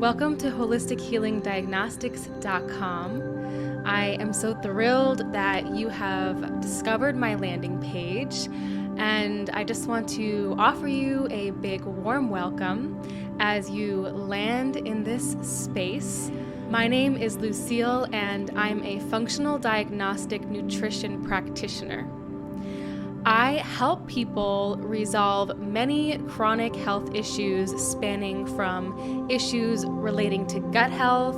Welcome to holistichealingdiagnostics.com. I am so thrilled that you have discovered my landing page, and I just want to offer you a big warm welcome as you land in this space. My name is Lucille, and I'm a functional diagnostic nutrition practitioner. I help people resolve many chronic health issues spanning from issues relating to gut health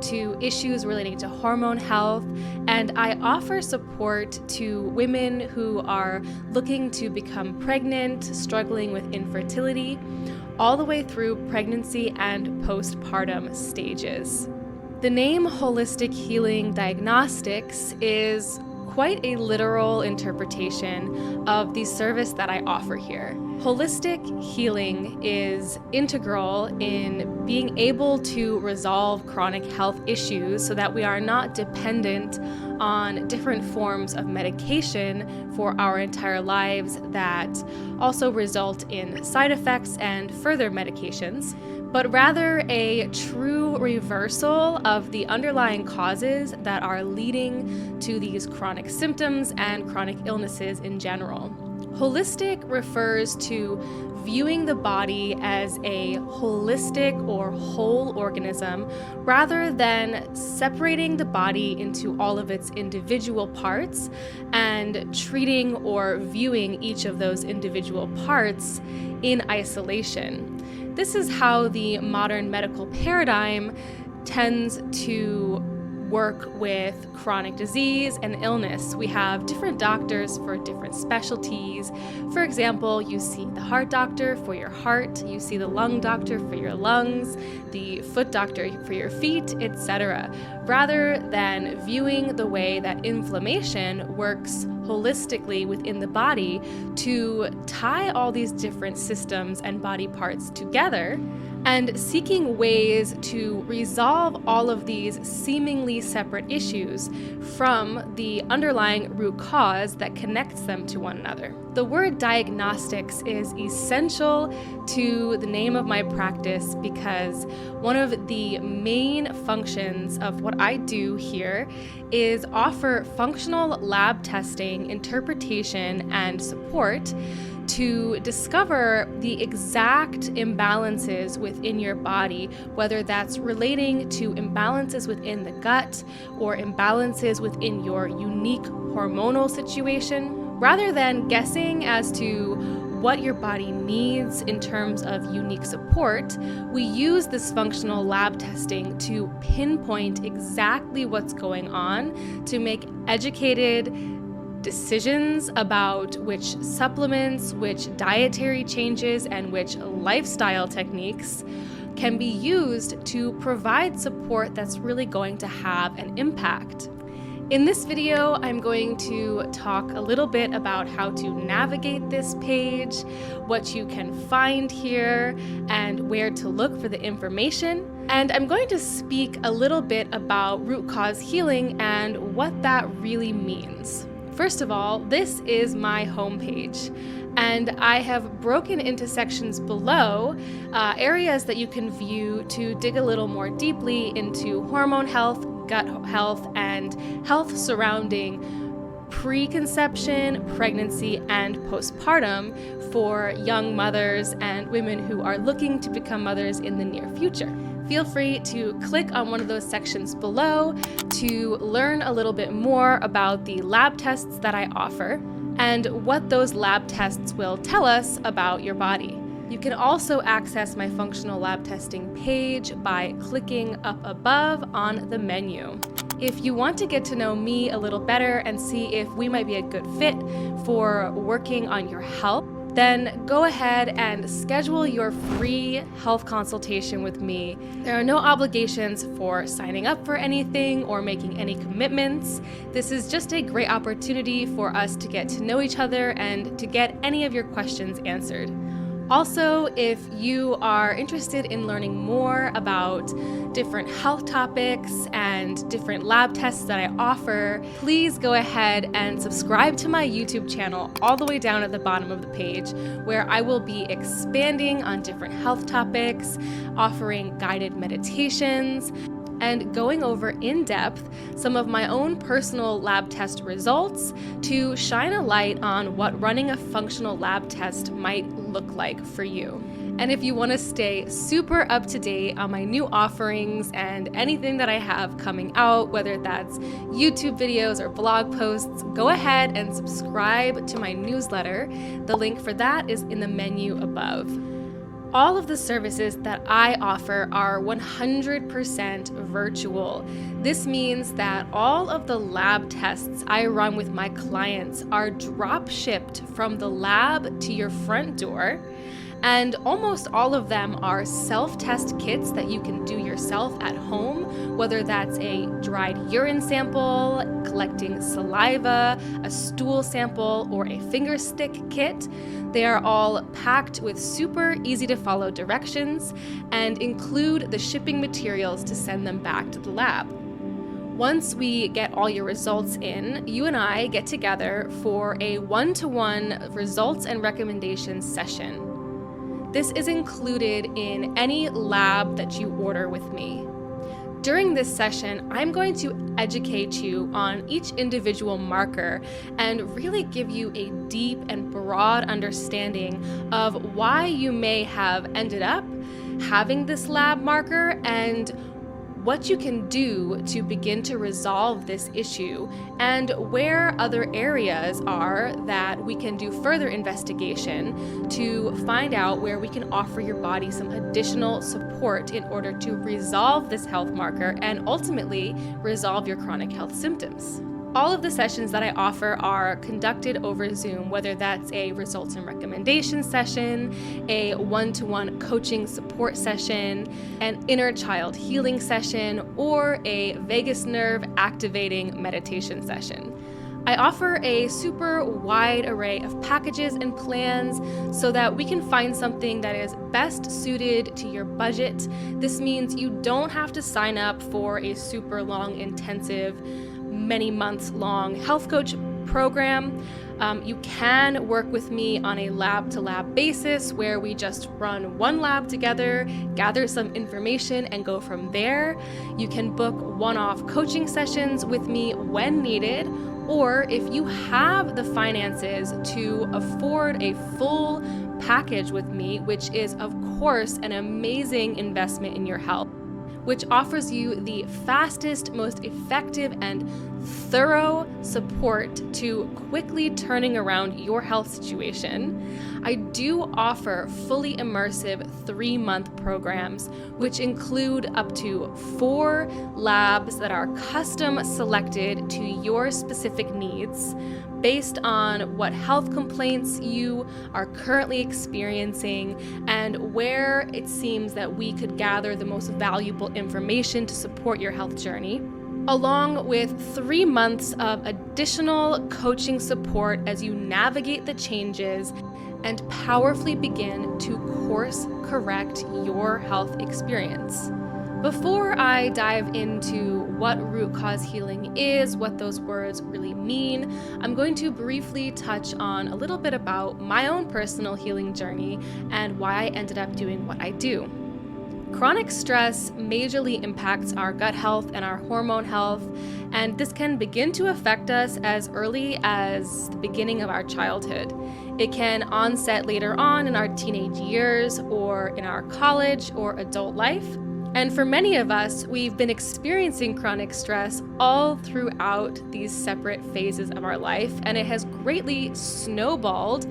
to issues relating to hormone health, and I offer support to women who are looking to become pregnant, struggling with infertility, all the way through pregnancy and postpartum stages. The name Holistic Healing Diagnostics is quite a literal interpretation of the service that I offer here. Holistic healing is integral in being able to resolve chronic health issues so that we are not dependent on different forms of medication for our entire lives that also result in side effects and further medications, but rather a true reversal of the underlying causes that are leading to these chronic symptoms and chronic illnesses in general. Holistic refers to viewing the body as a holistic or whole organism rather than separating the body into all of its individual parts and treating or viewing each of those individual parts in isolation. This is how the modern medical paradigm tends to work with chronic disease and illness. We have different doctors for different specialties. For example, you see the heart doctor for your heart, you see the lung doctor for your lungs, the foot doctor for your feet, etc., rather than viewing the way that inflammation works holistically within the body to tie all these different systems and body parts together, and seeking ways to resolve all of these seemingly separate issues from the underlying root cause that connects them to one another. The word diagnostics is essential to the name of my practice because one of the main functions of what I do here is offer functional lab testing, interpretation, and support to discover the exact imbalances within your body, whether that's relating to imbalances within the gut or imbalances within your unique hormonal situation. Rather than guessing as to what your body needs in terms of unique support, we use this functional lab testing to pinpoint exactly what's going on to make educated decisions about which supplements, which dietary changes, and which lifestyle techniques can be used to provide support that's really going to have an impact. In this video, I'm going to talk a little bit about how to navigate this page, what you can find here, and where to look for the information. And I'm going to speak a little bit about root cause healing and what that really means. First of all, this is my homepage, and I have broken into sections below areas that you can view to dig a little more deeply into hormone health, gut health, and health surrounding preconception, pregnancy, and postpartum for young mothers and women who are looking to become mothers in the near future. Feel free to click on one of those sections below to learn a little bit more about the lab tests that I offer and what those lab tests will tell us about your body. You can also access my functional lab testing page by clicking up above on the menu. If you want to get to know me a little better and see if we might be a good fit for working on your health, then go ahead and schedule your free health consultation with me. There are no obligations for signing up for anything or making any commitments. This is just a great opportunity for us to get to know each other and to get any of your questions answered. Also, if you are interested in learning more about different health topics and different lab tests that I offer, please go ahead and subscribe to my YouTube channel all the way down at the bottom of the page, where I will be expanding on different health topics, offering guided meditations, and going over in depth some of my own personal lab test results to shine a light on what running a functional lab test might look like for you. And if you want to stay super up to date on my new offerings and anything that I have coming out, whether that's YouTube videos or blog posts, go ahead and subscribe to my newsletter. The link for that is in the menu above. All of the services that I offer are 100% virtual. This means that all of the lab tests I run with my clients are drop shipped from the lab to your front door. And almost all of them are self-test kits that you can do yourself at home, whether that's a dried urine sample, collecting saliva, a stool sample, or a finger stick kit. They are all packed with super easy to follow directions and include the shipping materials to send them back to the lab. Once we get all your results in, you and I get together for a one-to-one results and recommendations session. This is included in any lab that you order with me. During this session, I'm going to educate you on each individual marker and really give you a deep and broad understanding of why you may have ended up having this lab marker and what you can do to begin to resolve this issue, and where other areas are that we can do further investigation to find out where we can offer your body some additional support in order to resolve this health marker and ultimately resolve your chronic health symptoms. All of the sessions that I offer are conducted over Zoom, whether that's a results and recommendations session, a one-to-one coaching support session, an inner child healing session, or a vagus nerve activating meditation session. I offer a super wide array of packages and plans so that we can find something that is best suited to your budget. This means you don't have to sign up for a super long, intensive, many months long health coach program. You can work with me on a lab to lab basis where we just run one lab together, gather some information, and go from there. You can book one-off coaching sessions with me when needed, or if you have the finances to afford a full package with me, which is of course an amazing investment in your health, which offers you the fastest, most effective, and thorough support to quickly turning around your health situation. I do offer fully immersive 3-month programs, which include up to 4 labs that are custom selected to your specific needs, based on what health complaints you are currently experiencing and where it seems that we could gather the most valuable information to support your health journey, along with 3 months of additional coaching support as you navigate the changes and powerfully begin to course correct your health experience. Before I dive into what root cause healing is, what those words really mean, I'm going to briefly touch on a little bit about my own personal healing journey and why I ended up doing what I do. Chronic stress majorly impacts our gut health and our hormone health, and this can begin to affect us as early as the beginning of our childhood. It can onset later on in our teenage years or in our college or adult life. And for many of us, we've been experiencing chronic stress all throughout these separate phases of our life, and it has greatly snowballed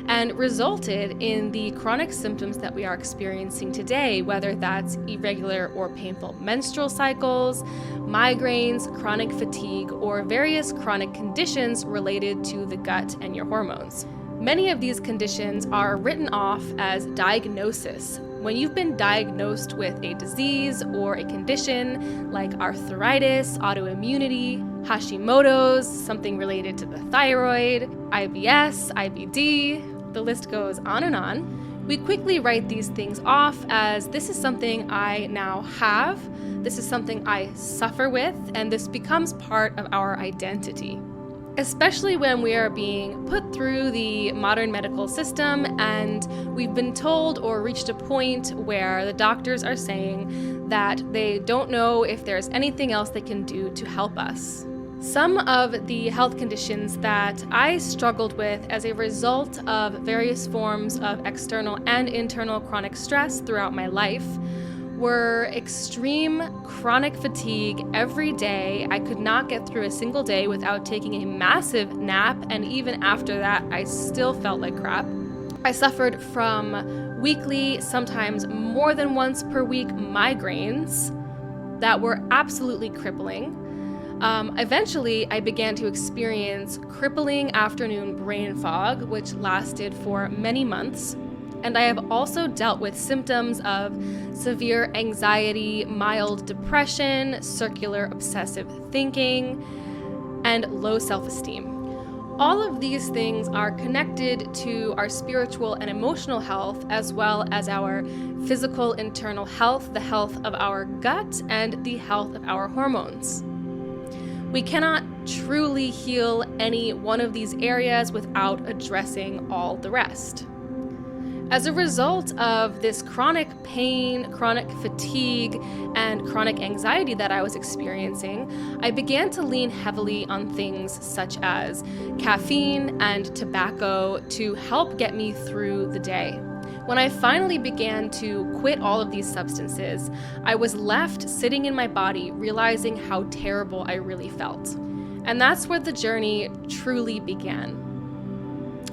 and resulted in the chronic symptoms that we are experiencing today, whether that's irregular or painful menstrual cycles, migraines, chronic fatigue, or various chronic conditions related to the gut and your hormones. Many of these conditions are written off as diagnosis. When you've been diagnosed with a disease or a condition like arthritis, autoimmunity, Hashimoto's, something related to the thyroid, IBS, IBD, the list goes on and on. We quickly write these things off as this is something I now have, this is something I suffer with, and this becomes part of our identity. Especially when we are being put through the modern medical system and we've been told or reached a point where the doctors are saying that they don't know if there's anything else they can do to help us. Some of the health conditions that I struggled with as a result of various forms of external and internal chronic stress throughout my life were extreme chronic fatigue every day. I could not get through a single day without taking a massive nap, and even after that, I still felt like crap. I suffered from weekly, sometimes more than once per week, migraines that were absolutely crippling. Eventually, I began to experience crippling afternoon brain fog, which lasted for many months. And I have also dealt with symptoms of severe anxiety, mild depression, circular obsessive thinking, and low self-esteem. All of these things are connected to our spiritual and emotional health, as well as our physical internal health, the health of our gut, and the health of our hormones. We cannot truly heal any one of these areas without addressing all the rest. As a result of this chronic pain, chronic fatigue, and chronic anxiety that I was experiencing, I began to lean heavily on things such as caffeine and tobacco to help get me through the day. When I finally began to quit all of these substances, I was left sitting in my body realizing how terrible I really felt. And that's where the journey truly began.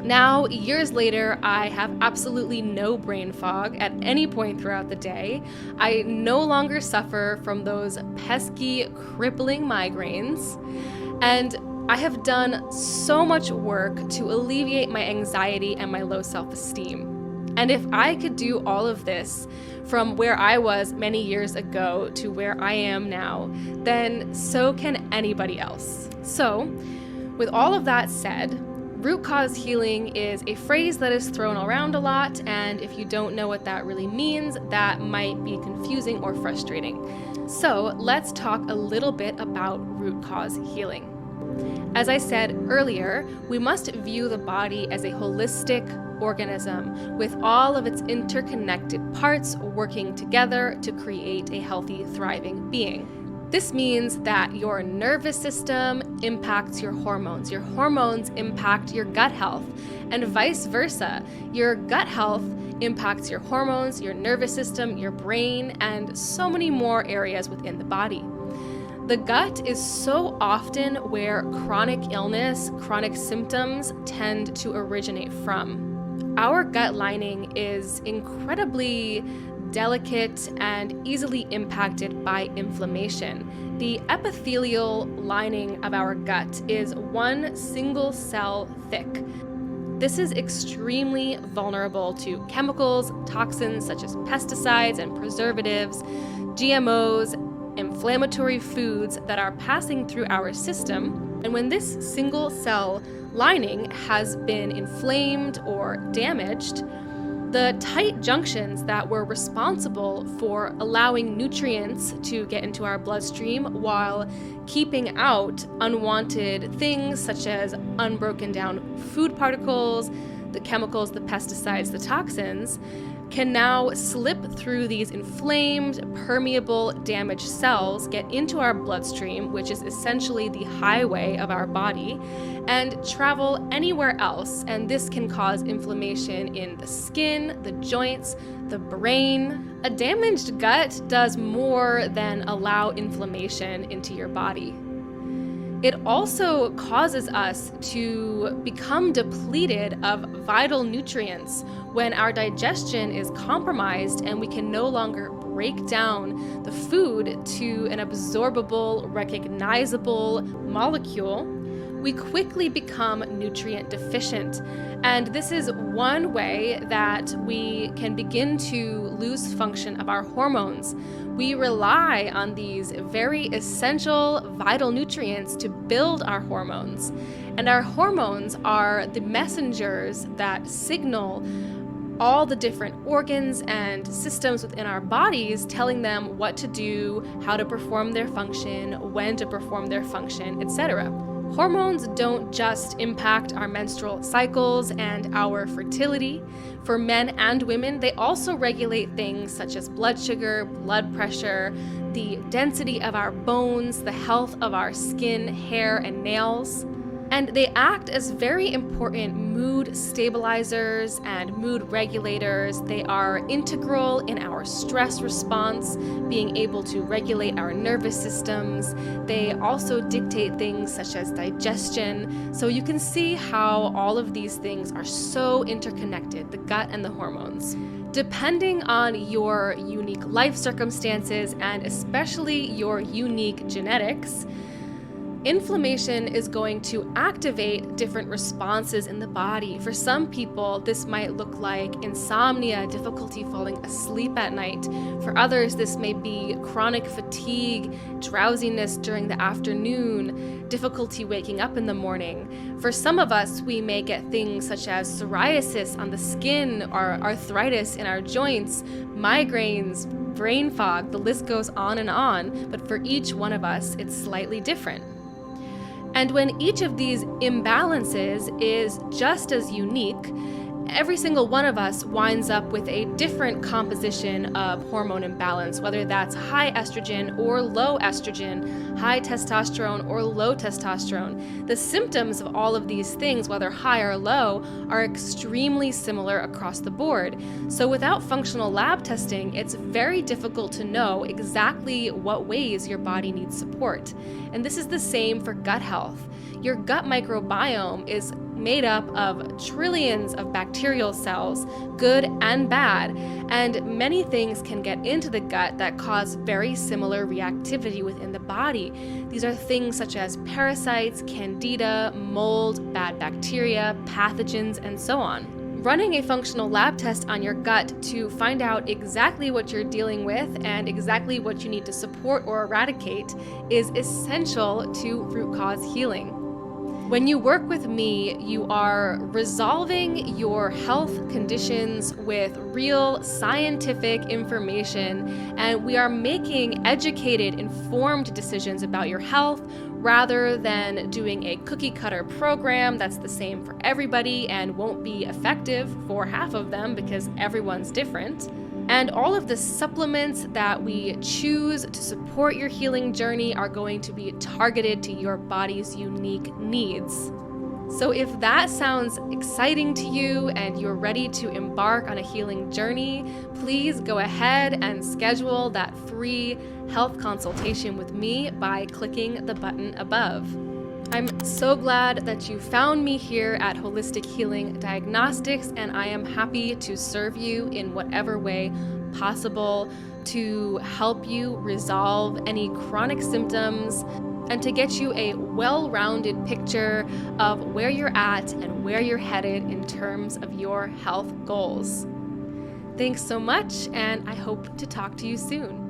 Now, years later, I have absolutely no brain fog at any point throughout the day. I no longer suffer from those pesky, crippling migraines, and I have done so much work to alleviate my anxiety and my low self-esteem. And if I could do all of this from where I was many years ago to where I am now, then so can anybody else. So, with all of that said, root cause healing is a phrase that is thrown around a lot, and if you don't know what that really means, that might be confusing or frustrating. So let's talk a little bit about root cause healing. As I said earlier, we must view the body as a holistic organism with all of its interconnected parts working together to create a healthy, thriving being. This means that your nervous system impacts your hormones impact your gut health, and vice versa. Your gut health impacts your hormones, your nervous system, your brain, and so many more areas within the body. The gut is so often where chronic illness, chronic symptoms tend to originate from. Our gut lining is incredibly delicate and easily impacted by inflammation. The epithelial lining of our gut is one single cell thick. This is extremely vulnerable to chemicals, toxins such as pesticides and preservatives, GMOs, inflammatory foods that are passing through our system. And when this single cell lining has been inflamed or damaged, the tight junctions that were responsible for allowing nutrients to get into our bloodstream while keeping out unwanted things such as unbroken down food particles, the chemicals, the pesticides, the toxins, can now slip through these inflamed, permeable, damaged cells, get into our bloodstream, which is essentially the highway of our body, and travel anywhere else. And this can cause inflammation in the skin, the joints, the brain. A damaged gut does more than allow inflammation into your body. It also causes us to become depleted of vital nutrients when our digestion is compromised and we can no longer break down the food to an absorbable, recognizable molecule. We quickly become nutrient deficient. And this is one way that we can begin to lose function of our hormones. We rely on these very essential, vital nutrients to build our hormones. And our hormones are the messengers that signal all the different organs and systems within our bodies, telling them what to do, how to perform their function, when to perform their function, etc. Hormones don't just impact our menstrual cycles and our fertility. For men and women, they also regulate things such as blood sugar, blood pressure, the density of our bones, the health of our skin, hair, and nails. And they act as very important mood stabilizers and mood regulators. They are integral in our stress response, being able to regulate our nervous systems. They also dictate things such as digestion. So you can see how all of these things are so interconnected, the gut and the hormones. Depending on your unique life circumstances and especially your unique genetics, inflammation is going to activate different responses in the body. For some people, this might look like insomnia, difficulty falling asleep at night. For others, this may be chronic fatigue, drowsiness during the afternoon, difficulty waking up in the morning. For some of us, we may get things such as psoriasis on the skin or arthritis in our joints, migraines, brain fog, the list goes on, but for each one of us, it's slightly different. And when each of these imbalances is just as unique, every single one of us winds up with a different composition of hormone imbalance, whether that's high estrogen or low estrogen, high testosterone or low testosterone. The symptoms of all of these things, whether high or low, are extremely similar across the board. So without functional lab testing, it's very difficult to know exactly what ways your body needs support. And this is the same for gut health. Your gut microbiome is made up of trillions of bacterial cells, good and bad, and many things can get into the gut that cause very similar reactivity within the body. These are things such as parasites, candida, mold, bad bacteria, pathogens, and so on. Running a functional lab test on your gut to find out exactly what you're dealing with and exactly what you need to support or eradicate is essential to root cause healing. When you work with me, you are resolving your health conditions with real scientific information, and we are making educated, informed decisions about your health rather than doing a cookie cutter program that's the same for everybody and won't be effective for half of them because everyone's different. And all of the supplements that we choose to support your healing journey are going to be targeted to your body's unique needs. So if that sounds exciting to you and you're ready to embark on a healing journey, please go ahead and schedule that free health consultation with me by clicking the button above. I'm so glad that you found me here at Holistic Healing Diagnostics, and I am happy to serve you in whatever way possible to help you resolve any chronic symptoms and to get you a well-rounded picture of where you're at and where you're headed in terms of your health goals. Thanks so much, and I hope to talk to you soon.